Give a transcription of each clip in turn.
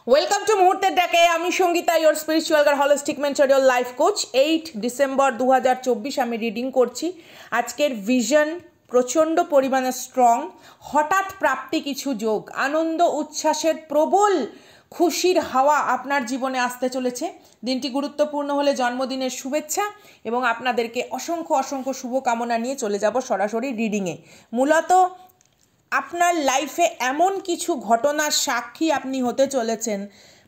Welcome to মুহূর্তের ডাকে। আমি সঙ্গীতা, ইয়োর স্পিরিচুয়াল আর holistic mentor, your life coach. 8 December 2024 আমি রিডিং করছি। আজকের ভিশন প্রচণ্ড পরিমাণে স্ট্রং। হঠাৎ প্রাপ্তি কিছু যোগ, আনন্দ উচ্ছ্বাসের প্রবল খুশির হাওয়া আপনার জীবনে আসতে চলেছে। দিনটি গুরুত্বপূর্ণ হলে জন্মদিনের শুভেচ্ছা এবং আপনাদেরকে অসংখ্য অসংখ্য শুভকামনা নিয়ে চলে যাব সরাসরি রিডিংয়ে। মূলত আপনার লাইফে এমন কিছু ঘটনার সাক্ষী আপনি হতে চলেছেন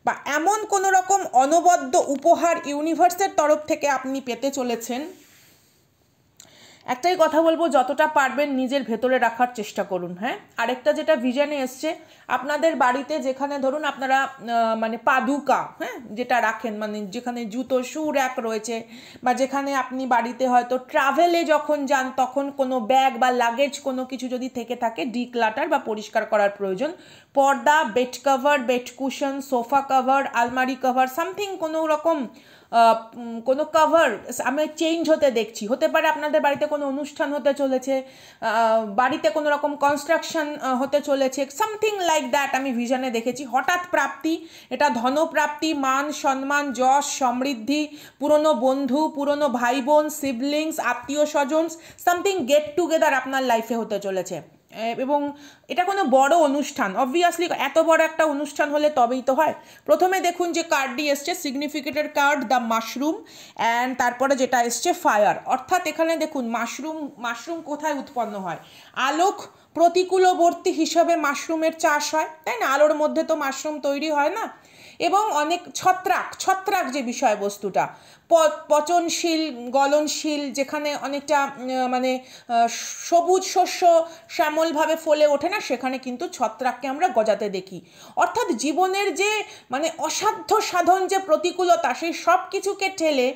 বা এমন কোনো রকম অনবদ্য উপহার ইউনিভার্সের তরফ থেকে আপনি পেতে চলেছেন। একটাই কথা বলবো, যতটা পারবেন নিজের ভেতরে রাখার চেষ্টা করুন। হ্যাঁ, আরেকটা যেটা ভিশনে এসছে, আপনাদের বাড়িতে যেখানে ধরুন আপনারা মানে পাদুকা, হ্যাঁ, যেটা রাখেন, মানে যেখানে জুতো শু র্যাক রয়েছে, বা যেখানে আপনি বাড়িতে হয়তো ট্রাভেলে যখন যান তখন কোনো ব্যাগ বা লাগেজ কোনো কিছু যদি থেকে থাকে, ডিক্লাটার বা পরিষ্কার করার প্রয়োজন। পর্দা, bed cover, bed cushion, sofa cover, আলমারি কভার, সামথিং কোনো রকম কোনো কভার আমি চেঞ্জ হতে দেখছি। হতে পারে আপনাদের বাড়িতে কোনো অনুষ্ঠান হতে চলেছে, বাড়িতে কোনো রকম কনস্ট্রাকশন হতে চলেছে, সামথিং লাইক দ্যাট আমি ভিশনে দেখেছি। হঠাৎ প্রাপ্তি, এটা ধনপ্রাপ্তি, মান সম্মান, যশ, সমৃদ্ধি, পুরনো বন্ধু, পুরনো ভাই বোন, সিবলিংস, আত্মীয় স্বজন, সামথিং গেট টুগেদার আপনার লাইফে হতে চলেছে। এবং এটা কোনো বড় অনুষ্ঠান, অবভিয়াসলি এত বড় একটা অনুষ্ঠান হলে তবেই তো হয়। প্রথমে দেখুন যে কার্ডটি এসছে, সিগনিফিকেটের কার্ড দ্য মাশরুম, অ্যান্ড তারপরে যেটা এসছে ফায়ার। অর্থাৎ এখানে দেখুন মাশরুম কোথায় উৎপন্ন হয়? আলোক প্রতিকূলবর্তী হিসাবে মাশরুমের চাষ হয়, তাই না? আলোর মধ্যে তো মাশরুম তৈরি হয় না। এবং অনেক ছত্রাক যে বিষয়বস্তুটা পচনশীল, গলনশীল, যেখানে অনেকটা মানে সবুজ শস্য শ্যামলভাবে ফলে ওঠে না, সেখানে কিন্তু ছত্রাককে আমরা গজাতে দেখি। অর্থাৎ জীবনের যে মানে অসাধ্য সাধন যে প্রতিকূলতা, সেই সব কিছুকে ঠেলে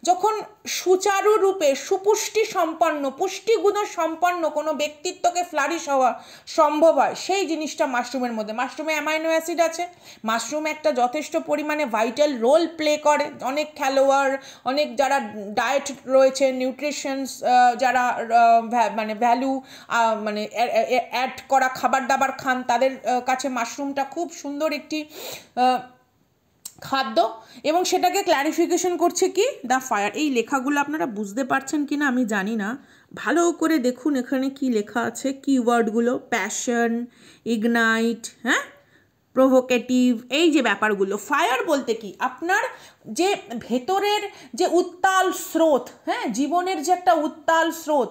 যখন সুচারুরূপে সুপুষ্টি সম্পন্ন, পুষ্টিগুণ সম্পন্ন কোনো ব্যক্তিত্বকে ফ্লারিশ হওয়া সম্ভব হয়, সেই জিনিসটা মাশরুমের মধ্যে। মাশরুমে অ্যামাইনো অ্যাসিড আছে, মাশরুম একটা যথেষ্ট পরিমাণে ভাইটাল রোল প্লে করে। অনেক খেলোয়াড়, অনেক যারা ডায়েট রয়েছে, নিউট্রিশনস যারা মানে ভ্যালু মানে অ্যাড করা খাবার দাবার খান, তাদের কাছে মাশরুমটা খুব সুন্দর একটি খাদ্য। এবং সেটাকে ক্ল্যারিফিকেশন করছে কি দ্য ফায়ার। এই লেখাগুলো আপনারা বুঝতে পারছেন কি না আমি জানি না, ভালো করে দেখুন এখানে কি লেখা আছে, কিওয়ার্ডগুলো, প্যাশন, ইগনাইট, হ্যাঁ, প্রভোকেটিভ, এই যে ব্যাপারগুলো। ফায়ার বলতে কি, আপনার যে ভেতরের যে উত্তাল স্রোত, হ্যাঁ, জীবনের যে একটা উত্তাল স্রোত,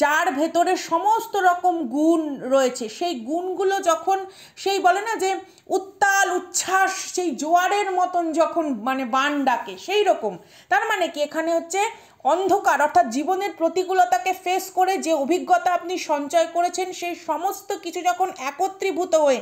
যার ভেতরে সমস্ত রকম গুণ রয়েছে, সেই গুণগুলো যখন সেই বলে না যে উত্তাল উচ্ছ্বাস, সেই জোয়ারের মতন যখন মানে বান ডাকে, সেই রকম। তার মানে কি, এখানে হচ্ছে অন্ধকার, অর্থাৎ জীবনের প্রতিকূলতাকে ফেস করে যে অভিজ্ঞতা আপনি সঞ্চয় করেছেন, সেই সমস্ত কিছু যখন একত্রীভূত হয়ে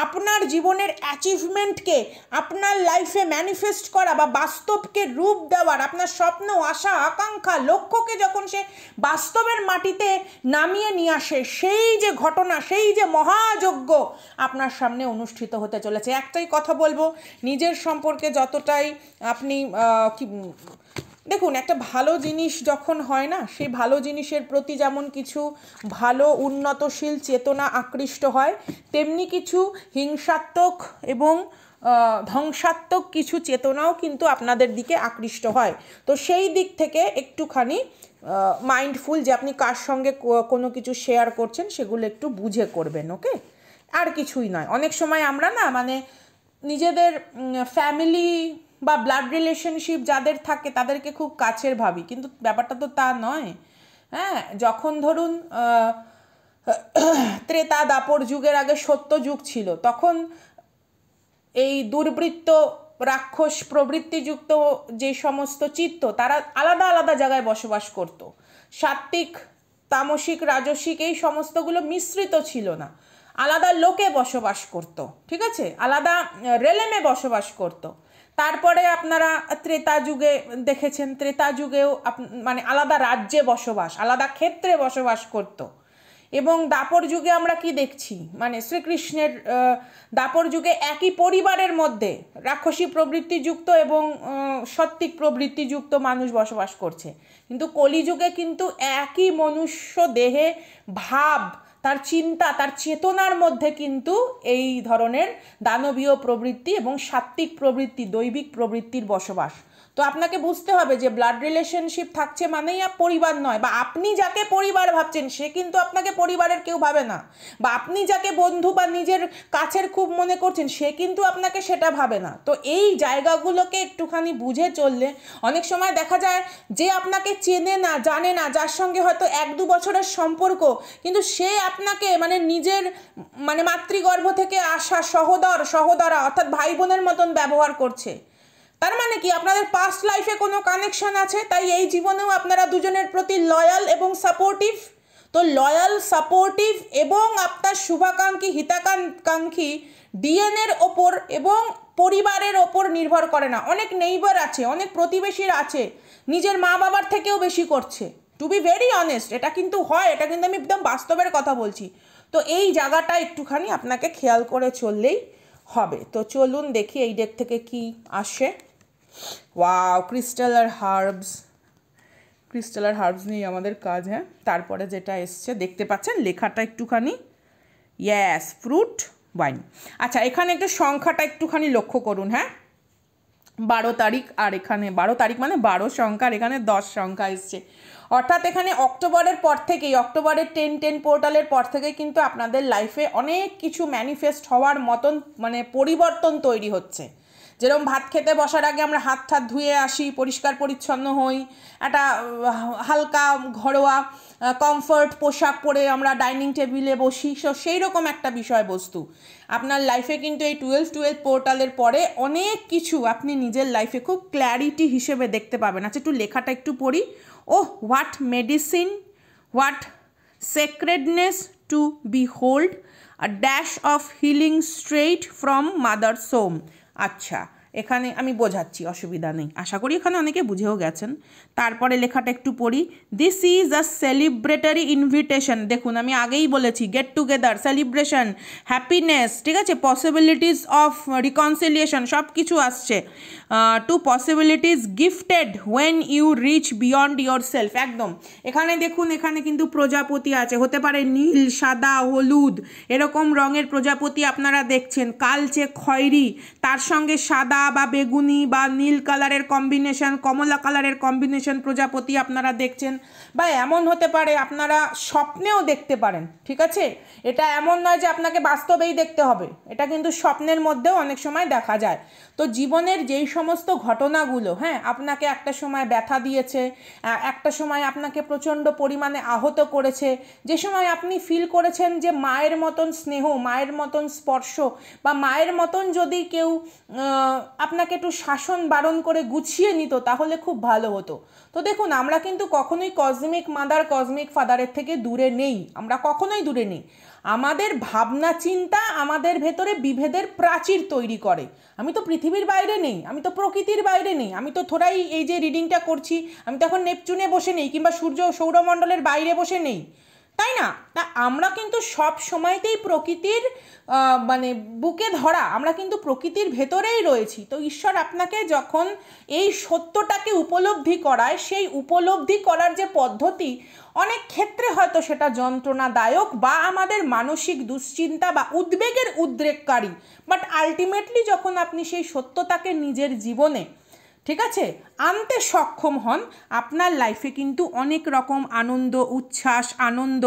আপনার জীবনের অ্যাচিভমেন্টকে আপনার লাইফে ম্যানিফেস্ট করা বা বাস্তবকে রূপ দেওয়ার, আপনার স্বপ্ন, আশা, আকাঙ্ক্ষা, লক্ষ্যকে যখন সে বাস্তবের মাটিতে নামিয়ে নিয়ে আসে, সেই যে ঘটনা, সেই যে মহাযজ্ঞ আপনার সামনে অনুষ্ঠিত হতে চলেছে। একটাই কথা বলবো, নিজের সম্পর্কে যতটাই আপনি দেখুন, একটা ভালো জিনিস যখন হয় না, সেই ভালো জিনিসের প্রতি যেমন কিছু ভালো উন্নতশীল চেতনা আকৃষ্ট হয়, তেমনি কিছু হিংসাত্মক এবং ধ্বংসাত্মক কিছু চেতনাও কিন্তু আপনাদের দিকে আকৃষ্ট হয়। তো সেই দিক থেকে একটুখানি মাইন্ডফুল, যে আপনি কার সঙ্গে কোনো কিছু শেয়ার করছেন সেগুলো একটু বুঝে করবেন, ওকে? আর কিছুই নয়। অনেক সময় আমরা না মানে নিজেদের ফ্যামিলি বা ব্লাড রিলেশনশিপ যাদের থাকে তাদেরকে খুব কাছের ভাবি, কিন্তু ব্যাপারটা তো তা নয়। হ্যাঁ, যখন ধরুন ত্রেতা দাপর যুগের আগে সত্য যুগ ছিল, তখন এই দুর্বৃত্ত, রাক্ষস প্রবৃত্তিযুক্ত যে সমস্ত চিত্ত, তারা আলাদা আলাদা জায়গায় বসবাস করত। সাত্ত্বিক, তামসিক, রাজসিক এই সমস্তগুলো মিশ্রিত ছিল না, আলাদা লোকে বসবাস করত, ঠিক আছে, আলাদা রেলেমে বসবাস করত। তারপরে আপনারা ত্রেতা যুগে দেখেছেন, ত্রেতা যুগেও মানে আলাদা রাজ্যে বসবাস, আলাদা ক্ষেত্রে বসবাস করত। এবং দাপর যুগে আমরা কি দেখছি, মানে শ্রীকৃষ্ণের দাপর যুগে একই পরিবারের মধ্যে রাক্ষসী প্রবৃত্তিযুক্ত এবং সাত্ত্বিক প্রবৃত্তিযুক্ত মানুষ বসবাস করছে। কিন্তু কলিযুগে কিন্তু একই মনুষ্য দেহে ভাব, তার চিন্তা, তার চেতনার মধ্যে কিন্তু এই ধরনের দানবীয় প্রবৃত্তি এবং সাত্ত্বিক প্রবৃত্তি, দৈবিক প্রবৃত্তির বসবাস। তো আপনাকে বুঝতে হবে যে ব্লাড রিলেশনশিপ থাকছে মানেই পরিবার নয়, বা আপনি যাকে পরিবার ভাবছেন সে কিন্তু আপনাকে পরিবারের কেউ ভাবে না, বা আপনি যাকে বন্ধু বা নিজের কাছের খুব মনে করছেন সে কিন্তু আপনাকে সেটা ভাবে না। তো এই জায়গাগুলোকে একটুখানি বুঝে চললে অনেক সময় দেখা যায় যে আপনাকে চেনে না, জানে না, যার সঙ্গে হয়তো 1-2 বছরের সম্পর্ক, কিন্তু সে আপনাকে মানে নিজের মানে মাতৃগর্ভ থেকে আসা সহোদরা অর্থাৎ ভাই বোনের মতন ব্যবহার করছে। তার মানে কি আপনাদের পাস্ট লাইফে কোনো কানেকশন আছে, তাই এই জীবনেও আপনারা দুজনের প্রতি লয়াল এবং সাপোর্টিভ। তো লয়াল, সাপোর্টিভ এবং আপনার শুভাকাঙ্ক্ষী, হিতাকাঙ্ক্ষী ডিএনএর ওপর এবং পরিবারের ওপর নির্ভর করে না। অনেক নেইবার আছে, অনেক প্রতিবেশীর আছে, নিজের মা বাবার থেকেও বেশি করছে। টু বি ভেরি অনেস্ট, এটা কিন্তু হয়, এটা কিন্তু আমি একদম বাস্তবের কথা বলছি। তো এই জায়গাটা একটুখানি আপনাকে খেয়াল করে চললেই হবে। তো চলুন দেখি এই ডেক থেকে কি আসে। ওয়াও, ক্রিস্টাল আর হার্বস নিয়ে আমাদের কাজ। হ্যাঁ, তারপরে যেটা এসছে দেখতে পাচ্ছেন লেখাটা একটুখানি, ইয়েস, ফ্রুট ওয়াইন। আচ্ছা, এখানে একটু সংখ্যাটা একটুখানি লক্ষ্য করুন। হ্যাঁ, 12 তারিখ, আর এখানে 12 তারিখ মানে 12 সংখ্যা, আর এখানে 10 সংখ্যা এসছে। অর্থাৎ এখানে অক্টোবরের পর থেকেই, অক্টোবরের 10-10 পোর্টালের পর থেকেই কিন্তু আপনাদের লাইফে অনেক কিছু ম্যানিফেস্ট হওয়ার মতন মানে পরিবর্তন তৈরি হচ্ছে। যেরকম ভাত খেতে বসার আগে আমরা হাত ধুয়ে আসি, পরিষ্কার পরিচ্ছন্ন হই, একটা হালকা ঘরোয়া কমফর্ট পোশাক পরে আমরা ডাইনিং টেবিলে বসি, সেই রকম একটা বিষয়বস্তু আপনার লাইফে কিন্তু এই 12-12 পোর্টালের পরে অনেক কিছু আপনি নিজের লাইফে খুব ক্ল্যারিটি হিসেবে দেখতে পাবেন। আচ্ছা, একটু লেখাটা একটু পড়ি। What medicine, what sacredness to behold, a dash of healing straight from mother's home। আচ্ছা, এখানে আমি বোঝাচ্ছি, অসুবিধা নেই, আশা করি এখানে অনেকে বুঝেও গেছেন। তারপরে লেখাটা একটু পড়ি। This is a celebratory invitation. দেখুন, আমি আগেই বলেছি গেট টুগেদার, সেলিব্রেশন, হ্যাপিনেস, ঠিক আছে, পসিবিলিটিস অফ রিকনসিলিয়েশন, সব কিছু আসছে। To possibilities gifted when you reach beyond yourself. একদম, এখানে দেখুন, এখানে কিন্তু প্রজাপতি আছে, হতে পারে নীল, সাদা, হলুদ এরকম রঙের প্রজাপতি আপনারা দেখছেন, কালচে খয়েরি, তার সঙ্গে সাদা বা বেগুনি বা নীল কালারের কম্বিনেশন, কমলা কালারের কম্বিনেশন প্রজাপতি আপনারা দেখছেন। বা এমন হতে পারে আপনারা স্বপ্নেও দেখতে পারেন, ঠিক আছে, এটা এমন নয় যে আপনাকে বাস্তবেই দেখতে হবে, এটা কিন্তু স্বপ্নের মধ্যেও অনেক সময় দেখা যায়। তো জীবনের যেই সমস্ত ঘটনাগুলো, হ্যাঁ, আপনাকে একটা সময় ব্যথা দিয়েছে, একটা সময় আপনাকে প্রচণ্ড পরিমাণে আহত করেছে, যে সময় আপনি ফিল করেছেন যে মায়ের মতন স্নেহ, মায়ের মতন স্পর্শ, বা মায়ের মতন যদি কেউ আপনাকে একটু শাসন বারণ করে গুছিয়ে নিত তাহলে খুব ভালো হতো। তো দেখুন, আমরা কিন্তু কখনোই কসমিক মাদার, কসমিক ফাদারের থেকে দূরে নেই, আমরা কখনোই দূরে নেই। আমাদের ভাবনা চিন্তা আমাদের ভেতরে বিভেদের প্রাচীর তৈরি করে। আমি তো পৃথিবীর বাইরে নেই, আমি তো প্রকৃতির বাইরে নেই, আমি তো থোড়াই এই যে রিডিংটা করছি, আমি তো এখন নেপচুনে বসে নেই, কিংবা সৌরমণ্ডলের বাইরে বসে নেই, তাই না? তা আমরা কিন্তু সব সময়তেই প্রকৃতির মানে বুকে ধরা, আমরা কিন্তু প্রকৃতির ভেতরেই রয়েছি। তো ঈশ্বর আপনাকে যখন এই সত্যটাকে উপলব্ধি করায়, সেই উপলব্ধি করার যে পদ্ধতি অনেক ক্ষেত্রে হয়তো সেটা যন্ত্রণাদায়ক বা আমাদের মানসিক দুশ্চিন্তা বা উদ্বেগের উদ্রেককারী, বাট আলটিমেটলি যখন আপনি সেই সত্যটাকে নিজের জীবনে, ঠিক আছে, আনতে সক্ষম হন, আপনার লাইফে কিন্তু অনেক রকম আনন্দ, উচ্ছ্বাস, আনন্দ,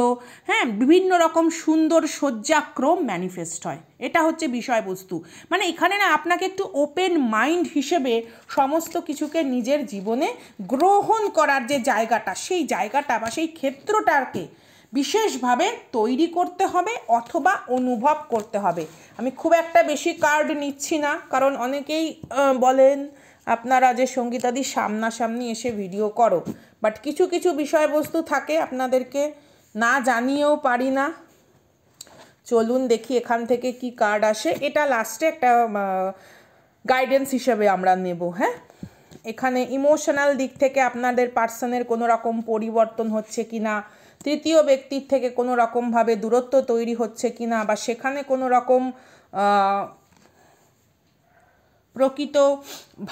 হ্যাঁ, বিভিন্ন রকম সুন্দর সজ্জাক্রম ম্যানিফেস্ট হয়। এটা হচ্ছে বিষয়বস্তু। মানে এখানে না আপনাকে একটু ওপেন মাইন্ড হিসেবে সমস্ত কিছুকে নিজের জীবনে গ্রহণ করার যে জায়গাটা, সেই জায়গাটা বা সেই ক্ষেত্রটাকে বিশেষভাবে তৈরি করতে হবে অথবা অনুভব করতে হবে। আমি খুব একটা বেশি কার্ড নিচ্ছি না, কারণ অনেকেই বলেন আপনারা যে সঙ্গীতাদি সামনাসামনি এসে ভিডিও করো, বাট কিছু কিছু বিষয়বস্তু থাকে আপনাদেরকে না জানিয়েও পারি না। চলুন দেখি এখান থেকে কি কার্ড আসে। এটা লাস্টে একটা গাইডেন্স হিসেবে আমরা নেব। হ্যাঁ, এখানে ইমোশনাল দিক থেকে আপনাদের পার্সনের কোনো রকম পরিবর্তন হচ্ছে কি না, তৃতীয় ব্যক্তির থেকে কোনো রকমভাবে দূরত্ব তৈরি হচ্ছে কি না, বা সেখানে কোনো রকম প্রকৃত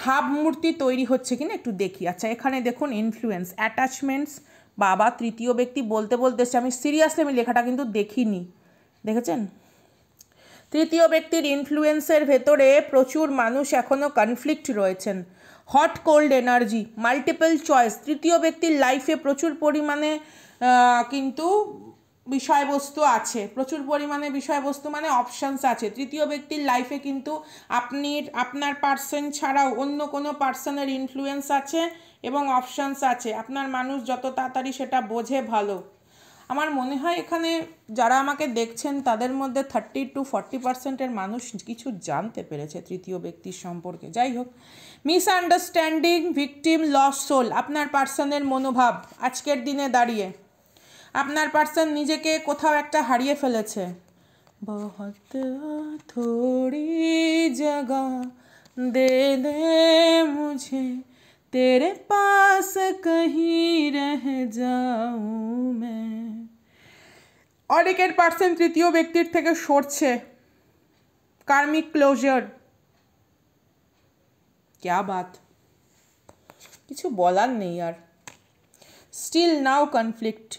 ভাবমূর্তি তৈরি হচ্ছে কিনা একটু দেখি। আচ্ছা, এখানে দেখুন ইনফ্লুয়েন্স, অ্যাটাচমেন্টস, বাবা তৃতীয় ব্যক্তি বলতে বলতে আমি সিরিয়াসলি আমি লেখাটা কিন্তু দেখিনি, দেখেছেন? তৃতীয় ব্যক্তির ইনফ্লুয়েন্সের ভেতরে প্রচুর মানুষ এখনও কনফ্লিক্ট রয়েছেন। Hot cold energy, multiple choice, তৃতীয় ব্যক্তির লাইফে প্রচুর পরিমাণে কিন্তু বিষয়বস্তু আছে, প্রচুর পরিমাণে বিষয়বস্তু মানে অপশানস আছে। তৃতীয় ব্যক্তির লাইফে কিন্তু আপনার পার্সন ছাড়াও অন্য কোনো পার্সনের ইনফ্লুয়েন্স আছে এবং অপশানস আছে। আপনার মানুষ যত তাড়াতাড়ি সেটা বোঝে ভালো। আমার মনে হয় এখানে যারা আমাকে দেখছেন তাদের মধ্যে 30 to 40% মানুষ কিছু জানতে পেরেছে তৃতীয় ব্যক্তির সম্পর্কে। যাই হোক, মিসআন্ডারস্ট্যান্ডিং, ভিকটিম, লস সোল, আপনার পার্সনের মনোভাব আজকের দিনে দাঁড়িয়ে আপনার পার্সন নিজেকে কোথাও একটা হারিয়ে ফেলেছে। বহুত থোড়ি জায়গা দে দে মুঝে তেরে পাস কহি রহ যাও মে। অনেকের পার্সন তৃতীয় ব্যক্তির থেকে সরছে। কার্মিক ক্লোজার, क्या बात, কিছু বলার নেই আর। Still now conflict,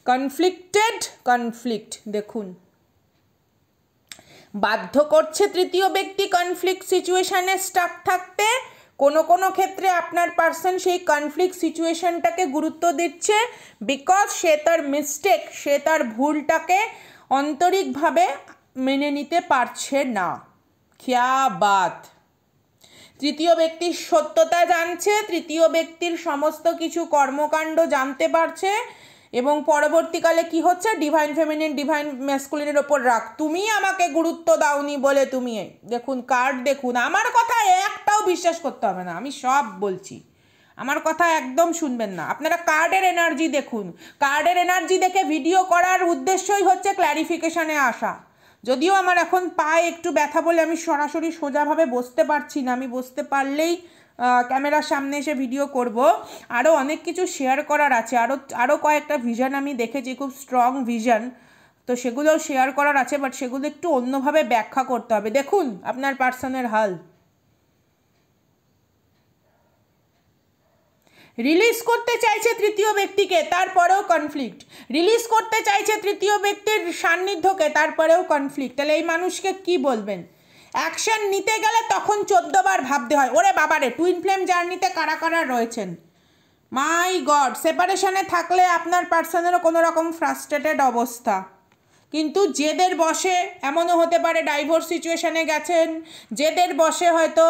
conflicted, conflict দেখুন বাধ্য করছে তৃতীয় ব্যক্তি কনফ্লিক্ট সিচুয়েশনে স্টাক থাকতে। কোনো কোনো ক্ষেত্রে আপনার পার্সন সেই কনফ্লিক্ট সিচুয়েশনটাকে গুরুত্ব দিচ্ছে, বিকজ সে তার মিস্টেক, সে তার ভুলটাকে আন্তরিকভাবে মেনে নিতে পারছে না। क्या बात, তৃতীয় ব্যক্তির সত্যতা জানছে, তৃতীয় ব্যক্তির সমস্ত কিছু কর্মকাণ্ড জানতে পারছে এবং পরবর্তীকালে কি হচ্ছে, ডিভাইন ফেমিনিন ডিভাইন ম্যাসকুলিনের ওপর রাগ, তুমি আমাকে গুরুত্ব দাওনি বলে তুমি। দেখুন কার্ড দেখুন, আমার কথা একটাও বিশ্বাস করতে হবে না, আমি সব বলছি, আমার কথা একদম শুনবেন না। আপনারা কার্ডের এনার্জি দেখুন, কার্ডের এনার্জি দেখে ভিডিও করার উদ্দেশ্যই হচ্ছে ক্ল্যারিফিকেশানে আসা। যদিও আমার এখন পায়ে একটু ব্যথা বলে আমি সরাসরি সোজাভাবে বসতে পারছি না, আমি বসতে পারলেই ক্যামেরার সামনে এসে ভিডিও করব। আরও অনেক কিছু শেয়ার করার আছে, আরও কয়েকটা ভিশন আমি দেখেছি, খুব স্ট্রং ভিশন, তো সেগুলোও শেয়ার করার আছে, বাট সেগুলো একটু অন্যভাবে ব্যাখ্যা করতে হবে। দেখুন আপনার পার্সনের হাল, রিলিজ করতে চাইছে তৃতীয় ব্যক্তিকে, তারপরেও কনফ্লিক্ট, রিলিজ করতে চাইছে তৃতীয় ব্যক্তির সান্নিধ্যকে, তারপরেও কনফ্লিক্ট। তাহলে এই মানুষকে কি বলবেন? অ্যাকশন নিতে গেলে তখন 14 বার ভাবতে হয়। ওরে বাবারে, টুইন ফ্লেম জার্নিতে কারা কারা রয়েছেন, মাই গড, সেপারেশনে থাকলে আপনার পার্সনেরও কোনো রকম ফ্রাস্ট্রেটেড অবস্থা, কিন্তু জেদের বসে এমনও হতে পারে ডাইভোর্স সিচুয়েশানে গেছেন, জেদের বসে হয়তো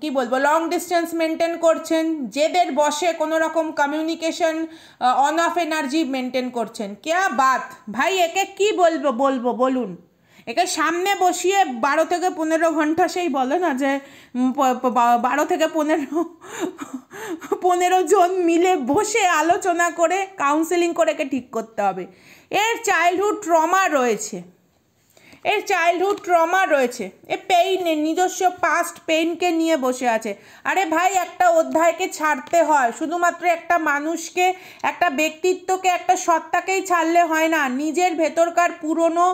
কি বলবো লং ডিস্টেন্স মেনটেন করছেন, জেদের বসে কোনো রকম communication on of energy maintain করছেন। ক্যা বাত ভাই, একে কি বলবো বলুন? একে সামনে বসিয়ে 12 থেকে 15 ঘন্টা, সেই বলে না যে 12 থেকে 15 জন মিলে বসে আলোচনা করে কাউন্সেলিং করে একে ঠিক করতে হবে। এর চাইল্ডহুড ট্রমা রয়েছে, এর চাইল্ডহুড ট্রমা রয়েছে, এ পেইন, নিজস্ব পাস্ট পেইনকে নিয়ে বসে আছে। আরে ভাই, একটা অধ্যায়কে ছাড়তে হয়, শুধুমাত্র একটা মানুষকে, একটা ব্যক্তিত্বকে, একটা সত্তাকেই ছাড়লে হয় না, নিজের ভেতরকার পুরনো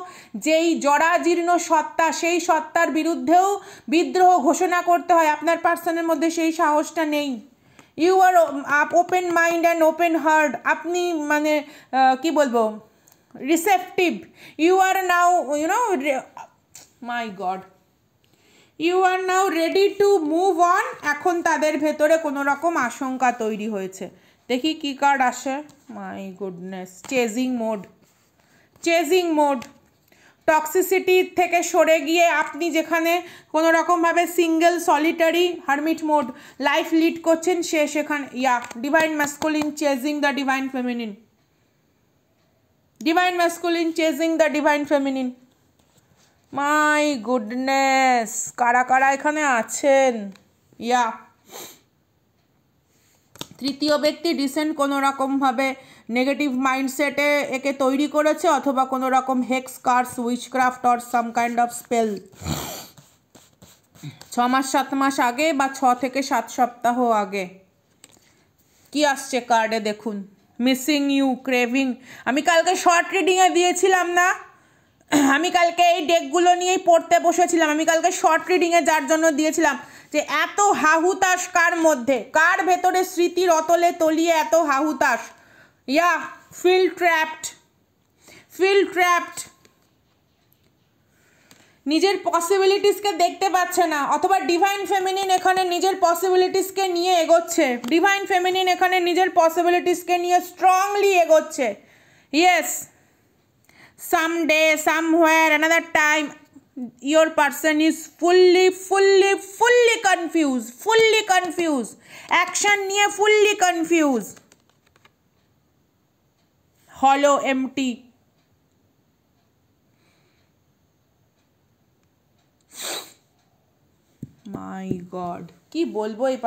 যেই জরাজীর্ণ সত্তা, সেই সত্তার বিরুদ্ধেও বিদ্রোহ ঘোষণা করতে হয়। আপনার পার্সনের মধ্যে সেই সাহসটা নেই। You are open mind and open heart, আপনি মানে কি বলবো receptive, you are now my God, you are now ready to move on. এখন তাদের ভেতরে কোনো রকম আশঙ্কা তৈরি হয়েছে। দেখি কি কার্ড আসে। My goodness, chasing mode, chasing mode, toxicity থেকে সরে গিয়ে আপনি যেখানে কোনো রকমভাবে single solitary hermit mode life lead করছেন, সে সেখানে divine masculine chasing the divine feminine, divine masculine chasing the divine feminine. My goodness, কারা কারা এখানে আছেন? তৃতীয় ব্যক্তি ডিসেন্ট কোনো রকমভাবে নেগেটিভ মাইন্ডসেটে একে তৈরি করেছে, অথবা কোনো রকম hex, curse, witchcraft or some kind of spell. 6 মাস 7 মাস আগে বা 6 থেকে 7 সপ্তাহ আগে। কি আসছে কার্ডে দেখুন, মিসিং ইউ, ক্রেভিং। আমি কালকে শর্ট রিডিংয়ে দিয়েছিলাম না, আমি কালকে এই ডেকগুলো নিয়েই পড়তে বসেছিলাম। আমি কালকে শর্ট রিডিংয়ে যার জন্য দিয়েছিলাম যে এত হাহুতাশ কার মধ্যে, কার ভেতরে স্মৃতির অতলে তলিয়ে এত হাহুতাশ। ইয়া ফিল ট্র্যাপড, ফিল ট্র্যাপড। নিজের পসিবিলিটিসকে দেখতে পাচ্ছে না, অথবা ডিভাইন ফেমিনিন এখানে নিজের পসিবিলিটিসকে নিয়ে এগোচ্ছে। ডিভাইন ফেমিনিন এখানে নিজের পসিবিলিটিসকে নিয়ে স্ট্রংলি এগোচ্ছে। Yes, someday, somewhere, another time, your person is fully confused. Action নিয়ে fully confused. Hollow, empty. মাই গড, কি বলবো এই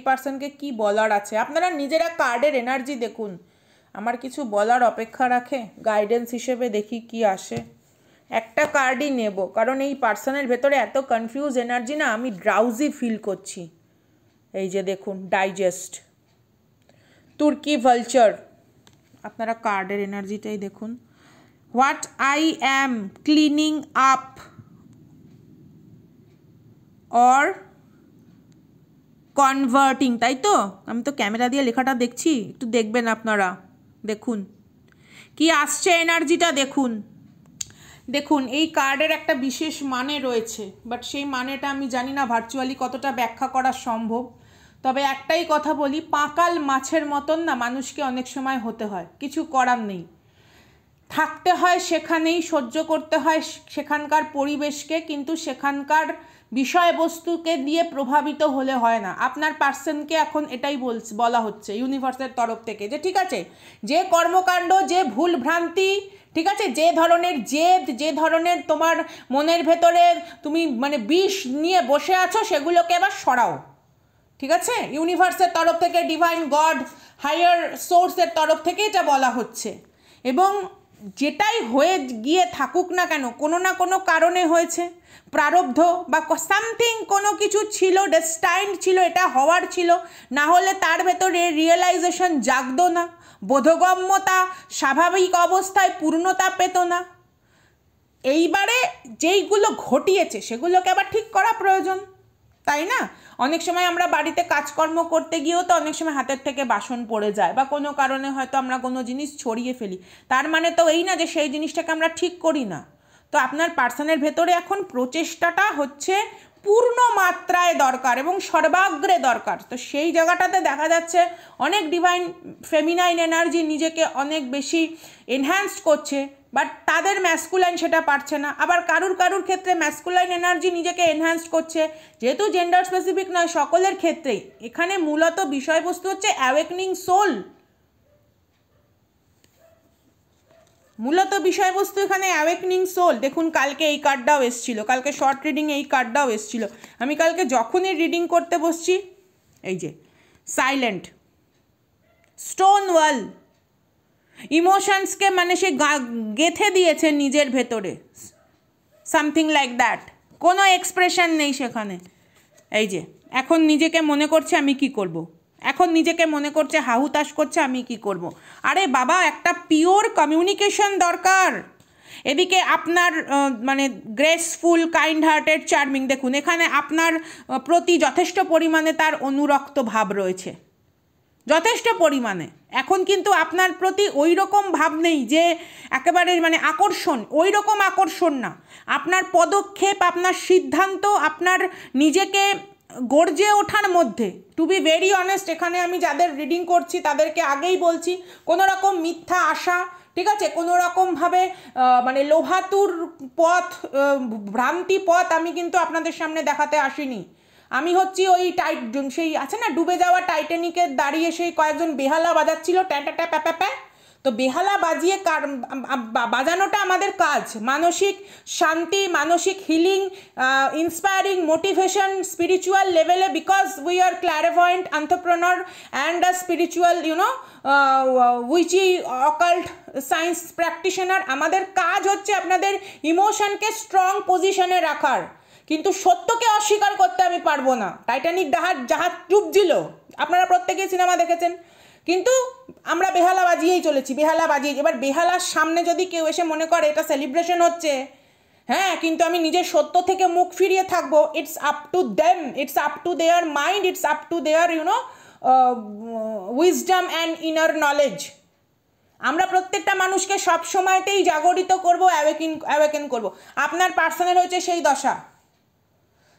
পার্সনকে কি বলার আছে? আপনারা নিজেরা কার্ডের এনার্জি দেখুন, আমার কিছু বলার অপেক্ষা রাখে? গাইডেন্স হিসেবে দেখি কি আসে। একটা কার্ডই নেব, কারণ এই পার্সনের ভেতরে এত কনফিউজ এনার্জি না, আমি ড্রাউজি ফিল করছি। এই যে দেখুন, ডাইজেস্ট, তুর্কি ভালচার। আপনারা কার্ডের এনার্জিটাই দেখুন। What I am cleaning up or converting, তাই তো? আমি তো ক্যামেরা দিয়ে লেখাটা দেখছি, একটু দেখবেন আপনারা। দেখুন কি আসছে এনার্জিটা, দেখুন। দেখুন এই কার্ডের একটা বিশেষ মানে রয়েছে, বাট সেই মানেটা আমি জানি না ভার্চুয়ালি কতটা ব্যাখ্যা করা সম্ভব। তবে একটাই কথা বলি, পাকাল মাছের মতন না মানুষকে অনেক সময় হতে হয়, কিছু করার নেই। থাকতে হয় সেখানেই, সহ্য করতে হয় সেখানকার পরিবেশকে, কিন্তু সেখানকার বিষয়বস্তুকে দিয়ে প্রভাবিত হলে হয় না। আপনার পার্সনকে এখন এটাই বলা হচ্ছে ইউনিভার্সের তরফ থেকে যে ঠিক আছে, যে কর্মকাণ্ড, যে ভুল ভ্রান্তি, ঠিক আছে, যে ধরনের জেদ, যে ধরনের তোমার মনের ভেতরে তুমি মানে বিষ নিয়ে বসে আছো, সেগুলোকে এবার সরাও। ঠিক আছে, ইউনিভার্সের তরফ থেকে, ডিভাইন গড, হায়ার সোর্সের তরফ থেকে এটা বলা হচ্ছে। এবং যেটাই হয়ে গিয়ে থাকুক না কেন, কোনো না কোনো কারণে হয়েছে, প্রারব্ধ বা সামথিং কোনো কিছু ছিল, ডেস্টাইন্ড ছিল, এটা হওয়ার ছিল, না হলে তার ভেতরে রিয়েলাইজেশন জাগতো না, বোধগম্যতা স্বাভাবিক অবস্থায় পূর্ণতা পেত না। এইবারে যেইগুলো ঘটিয়েছে সেগুলোকে আবার ঠিক করা প্রয়োজন, তাই না? অনেক সময় আমরা বাড়িতে কাজকর্ম করতে গিয়েও তো অনেক সময় হাতের থেকে বাসন পড়ে যায়, বা কোনো কারণে হয়তো আমরা কোনো জিনিস ছড়িয়ে ফেলি। তার মানে তো এই না যে সেই জিনিসটাকে আমরা ঠিক করি না। তো আপনার পার্সনের ভেতরে এখন প্রচেষ্টাটা হচ্ছে পূর্ণ মাত্রায় দরকার এবং সর্বাগ্রে দরকার। তো সেই জায়গাটাতে দেখা যাচ্ছে অনেক ডিভাইন ফেমিনাইন এনার্জি নিজেকে অনেক বেশি এনহ্যান্স করছে, বাট তাদের ম্যাসকুলাইন সেটা পারছে না। আবার কারুর ক্ষেত্রে ম্যাসকুলাইন এনার্জি নিজেকে এনহ্যান্স করছে, যেহেতু জেন্ডার স্পেসিফিক নয়, সকলের ক্ষেত্রেই। এখানে মূলত বিষয়বস্তু হচ্ছে অ্যাওয়েকনিং সোল, মূলত বিষয়বস্তু এখানে অ্যাওয়েকনিং সোল। দেখুন কালকে এই কার্ডটাও এসেছিলো, কালকে শর্ট রিডিং এই কার্ডটাও এসেছিলো। আমি কালকে যখনই রিডিং করতে বসছি, এই যে সাইলেন্ট, স্টোন ওয়াল, ইমোশনসকে মানে সে গেঁথে দিয়েছে নিজের ভেতরে, সামথিং লাইক দ্যাট। কোনো এক্সপ্রেশন নেই সেখানে। এই যে এখন নিজেকে মনে করছে আমি কি করব, এখন নিজেকে মনে করছে হাহুতাশ করছে আমি কি করব। আরে বাবা, একটা পিওর কমিউনিকেশন দরকার। এদিকে আপনার মানে গ্রেসফুল, কাইন্ড হার্টেড, চার্মিং, দেখুন এখানে আপনার প্রতি যথেষ্ট পরিমাণে তার অনুরক্ত ভাব রয়েছে, যথেষ্ট পরিমাণে। এখন কিন্তু আপনার প্রতি ওই রকম ভাব নেই যে একেবারে মানে আকর্ষণ, ওই রকম আকর্ষণ না। আপনার পদক্ষেপ, আপনার সিদ্ধান্ত, আপনার নিজেকে গর্জে ওঠার মধ্যে, টু বি ভেরি অনেস্ট, এখানে আমি যাদের রিডিং করছি তাদেরকে আগেই বলছি, কোনো রকম মিথ্যা আশা, ঠিক আছে, কোনো রকমভাবে মানে লোভাতুর পথ, ভ্রান্তি পথ আমি কিন্তু আপনাদের সামনে দেখাতে আসিনি। আমি হচ্ছি ওই সেই আছে না ডুবে যাওয়া টাইটানিকের দাঁড়িয়ে সেই কয়েকজন বেহালা বাজাচ্ছিল, ট্যাটা প্যাপা, তো বেহালা বাজিয়ে বাজানোটা আমাদের কাজ। মানসিক শান্তি, মানসিক হিলিং, ইন্সপায়ারিং, মোটিভেশন, স্পিরিচুয়াল লেভেলে, because we are clairvoyant entrepreneur and a spiritual witchy occult science practitioner. আমাদের কাজ হচ্ছে আপনাদের ইমোশনকে স্ট্রং পজিশনে রাখার, কিন্তু সত্যকে অস্বীকার করতে আমি পারবো না। টাইটানিক জাহাজ ডুবছিল, আপনারা প্রত্যেকেই সিনেমা দেখেছেন, কিন্তু আমরা বেহালা বাজিয়েই চলেছি, বেহালা বাজিয়ে। এবার বেহালার সামনে যদি কেউ এসে মনে করে এটা সেলিব্রেশন হচ্ছে, হ্যাঁ, কিন্তু আমি নিজের সত্য থেকে মুখ ফিরিয়ে থাকবো, it's up to them, it's up to their mind, it's up to their wisdom and inner knowledge. আমরা প্রত্যেকটা মানুষকে সব সময়তেই জাগরিত করবো, অ্যাওয়েকেন করবো। আপনার পার্সনের হয়েছে সেই দশা,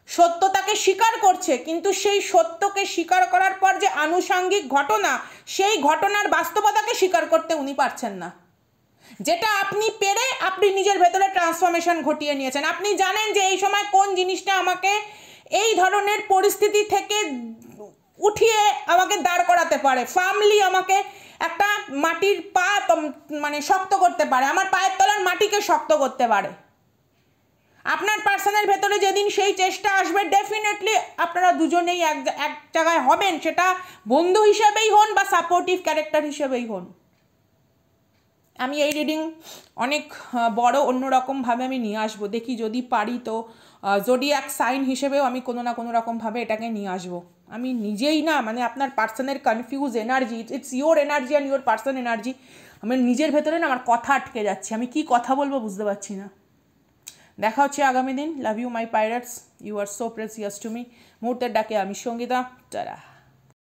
সত্যতাকে স্বীকার করছে, কিন্তু সেই সত্যকে স্বীকার করার পর যে আনুষাঙ্গিক ঘটনা, সেই ঘটনার বাস্তবতাকে স্বীকার করতে উনি পারছেন না। যেটা আপনি পেরে আপনি নিজের ভেতরে ট্রান্সফরমেশন ঘটিয়ে নিয়েছেন। আপনি জানেন যে এই সময় কোন জিনিসটা আমাকে এই ধরনের পরিস্থিতি থেকে উঠিয়ে আমাকে দাঁড় করাতে পারে, ফার্মলি আমাকে একটা মাটির পা মানে শক্ত করতে পারে, আমার পায়ের তলার মাটিকে শক্ত করতে পারে। আপনার পার্সনের ভেতরে যেদিন সেই চেষ্টা আসবে, ডেফিনেটলি আপনারা দুজনেই এক জায়গায় হবেন, সেটা বন্ধু হিসেবেই হন বা সাপোর্টিভ ক্যারেক্টার হিসেবেই হন। আমি এই রিডিং অনেক বড় অন্যরকমভাবে আমি নিয়ে আসবো, দেখি যদি পারি তো জোডিয়াক সাইন হিসেবেও আমি কোনো না কোনো রকমভাবে এটাকে নিয়ে আসবো। আমি নিজেই না, মানে আপনার পার্সনের confuse energy, it's your energy and your person energy, আমার নিজের ভেতরে না আমার কথা আটকে যাচ্ছে, আমি কি কথা বলবো বুঝতে পারছি না। দেখা হচ্ছে আগামী দিন। Love you my pirates, you are so precious to me. মুহূর্তের ডাকে আমি সঙ্গীতা, টাটা।